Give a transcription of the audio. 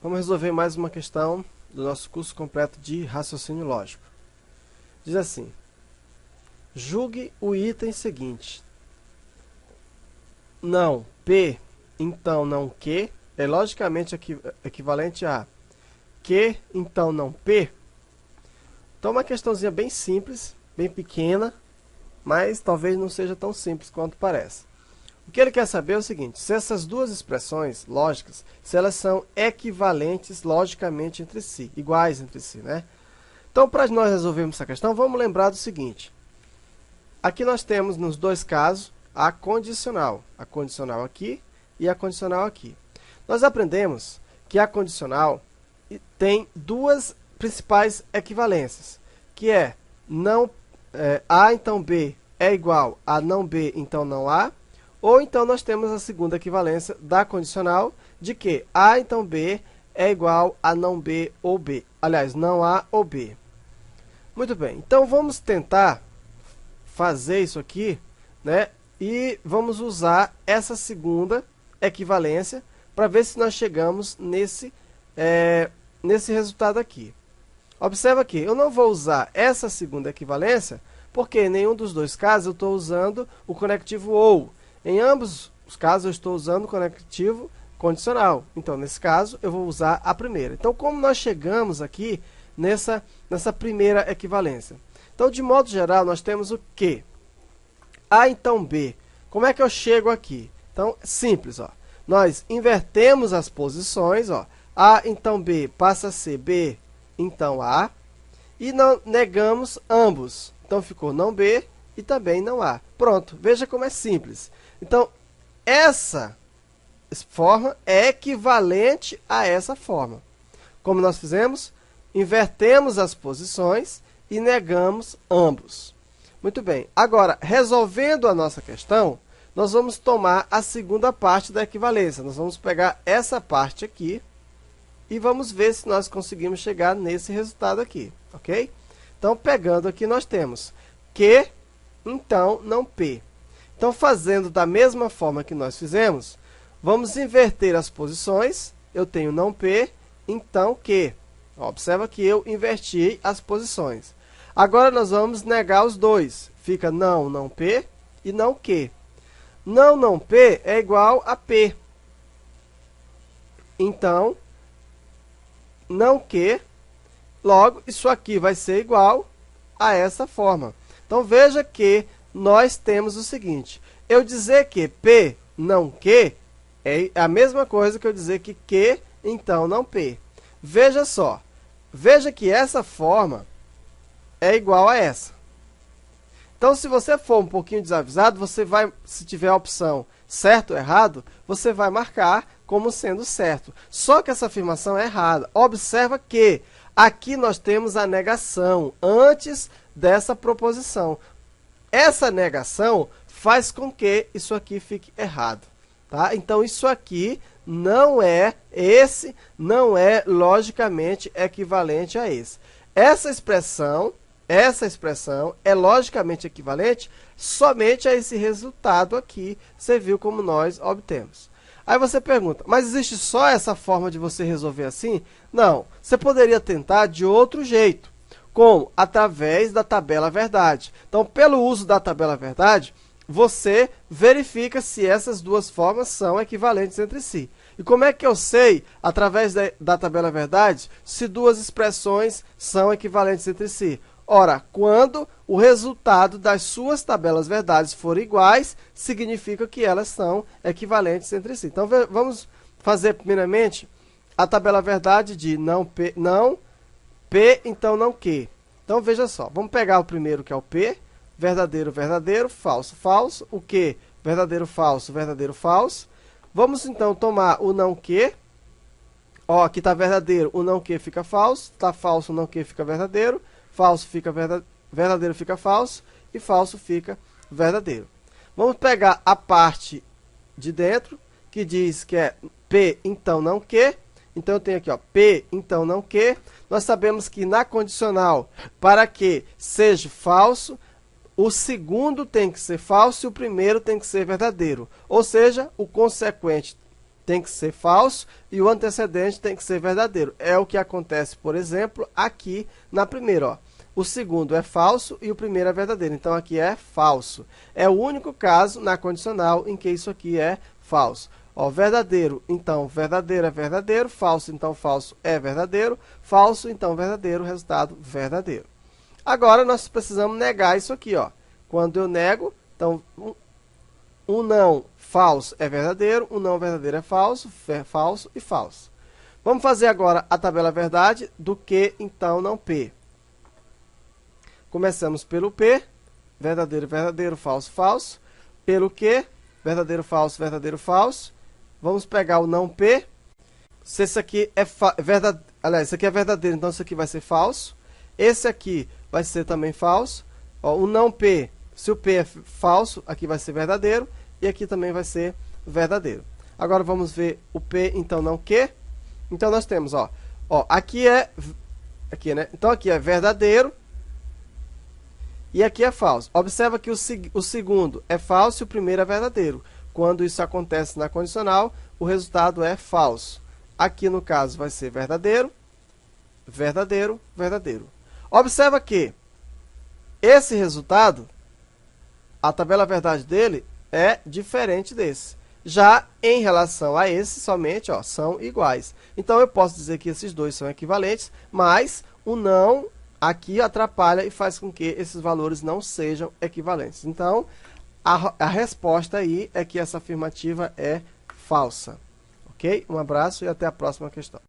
Vamos resolver mais uma questão do nosso curso completo de raciocínio lógico. Diz assim: julgue o item seguinte. Não P, então não Q, é logicamente equivalente a Q, então não P. Então, uma questãozinha bem simples, bem pequena, mas talvez não seja tão simples quanto parece. O que ele quer saber é o seguinte: se essas duas expressões lógicas, se elas são equivalentes logicamente entre si, iguais entre si, né? Então, para nós resolvermos essa questão, vamos lembrar do seguinte. Aqui nós temos, nos dois casos, a condicional aqui e a condicional aqui. Nós aprendemos que a condicional tem duas principais equivalências, que é A então B é igual a não B então não A, ou então nós temos a segunda equivalência da condicional, de que A então B é igual a não B ou B. Aliás, não A ou B. Muito bem, então vamos tentar fazer isso aqui, né? E vamos usar essa segunda equivalência para ver se nós chegamos nesse resultado aqui. Observa que eu não vou usar essa segunda equivalência, porque em nenhum dos dois casos eu estou usando o conectivo ou. Em ambos os casos eu estou usando o conectivo condicional. Então, nesse caso, eu vou usar a primeira. Então, como nós chegamos aqui nessa primeira equivalência? Então, de modo geral, nós temos o quê? A então B. Como é que eu chego aqui? Então, simples, ó. Nós invertemos as posições, ó. A então B passa a ser B então A, e não negamos ambos. Então, ficou não B e também não A. Pronto, veja como é simples. Então, essa forma é equivalente a essa forma. Como nós fizemos? Invertemos as posições e negamos ambos. Muito bem. Agora, resolvendo a nossa questão, nós vamos tomar a segunda parte da equivalência. Nós vamos pegar essa parte aqui e vamos ver se nós conseguimos chegar nesse resultado aqui, ok? Então, pegando aqui, nós temos Q, então, não P. Então, fazendo da mesma forma que nós fizemos, vamos inverter as posições. Eu tenho não P, então Q. Observa que eu inverti as posições. Agora, nós vamos negar os dois. Fica não P e não Q. Não P é igual a P. Então, não Q, logo, isso aqui vai ser igual a essa forma. Então, veja que nós temos o seguinte: eu dizer que P não Q é a mesma coisa que eu dizer que Q então não P. Veja só, veja que essa forma é igual a essa. Então, se você for um pouquinho desavisado, você vai, se tiver a opção certo ou errado, você vai marcar como sendo certo. Só que essa afirmação é errada. Observa que aqui nós temos a negação antes dessa proposição. Essa negação faz com que isso aqui fique errado, tá? Então, isso aqui não é logicamente equivalente a esse. Essa expressão é logicamente equivalente somente a esse resultado aqui. Você viu como nós obtemos. Aí você pergunta, mas existe só essa forma de você resolver assim? Não, você poderia tentar de outro jeito. Como? Através da tabela verdade. Então, pelo uso da tabela verdade, você verifica se essas duas formas são equivalentes entre si. E como é que eu sei, através da tabela verdade, se duas expressões são equivalentes entre si? Ora, quando o resultado das suas tabelas verdades forem iguais, significa que elas são equivalentes entre si. Então, vamos fazer primeiramente a tabela verdade de não P, então não Q. Então, veja só, vamos pegar o primeiro, que é o P, verdadeiro, verdadeiro, falso, falso. O Q, verdadeiro, falso, verdadeiro, falso. Vamos, então, tomar o não Q. Ó, aqui está verdadeiro, o não Q fica falso. Está falso, o não Q fica verdadeiro. Falso fica verdadeiro, fica falso. E falso fica verdadeiro. Vamos pegar a parte de dentro, que diz que é P, então não Q. Então, eu tenho aqui, ó, P, então não Q. Nós sabemos que na condicional, para que seja falso, o segundo tem que ser falso e o primeiro tem que ser verdadeiro. Ou seja, o consequente tem que ser falso e o antecedente tem que ser verdadeiro. É o que acontece, por exemplo, aqui na primeira, ó. O segundo é falso e o primeiro é verdadeiro. Então, aqui é falso. É o único caso na condicional em que isso aqui é falso. Ó, verdadeiro, então verdadeiro é verdadeiro. Falso, então falso é verdadeiro. Falso, então verdadeiro, resultado verdadeiro. Agora, nós precisamos negar isso aqui, ó. Quando eu nego, então, um não falso é verdadeiro, um não verdadeiro é falso e falso. Vamos fazer agora a tabela verdade do que, então, não P. Começamos pelo P, verdadeiro, verdadeiro, falso, falso. Pelo Q, verdadeiro, falso, verdadeiro, falso. Vamos pegar o não P. Se esse aqui é verdadeiro, aliás, esse aqui é verdadeiro, então isso aqui vai ser falso. Esse aqui vai ser também falso. Ó, o não P, se o P é falso, aqui vai ser verdadeiro. E aqui também vai ser verdadeiro. Agora vamos ver o P, então não Q. Então nós temos, ó aqui é, né? Então aqui é verdadeiro. E aqui é falso. Observa que o segundo é falso e o primeiro é verdadeiro. Quando isso acontece na condicional, o resultado é falso. Aqui, no caso, vai ser verdadeiro, verdadeiro, verdadeiro. Observa que esse resultado, a tabela verdade dele, é diferente desse. Já em relação a esse, somente, ó, são iguais. Então, eu posso dizer que esses dois são equivalentes, mas o não aqui atrapalha e faz com que esses valores não sejam equivalentes. Então, a resposta aí é que essa afirmativa é falsa. Ok? Um abraço e até a próxima questão.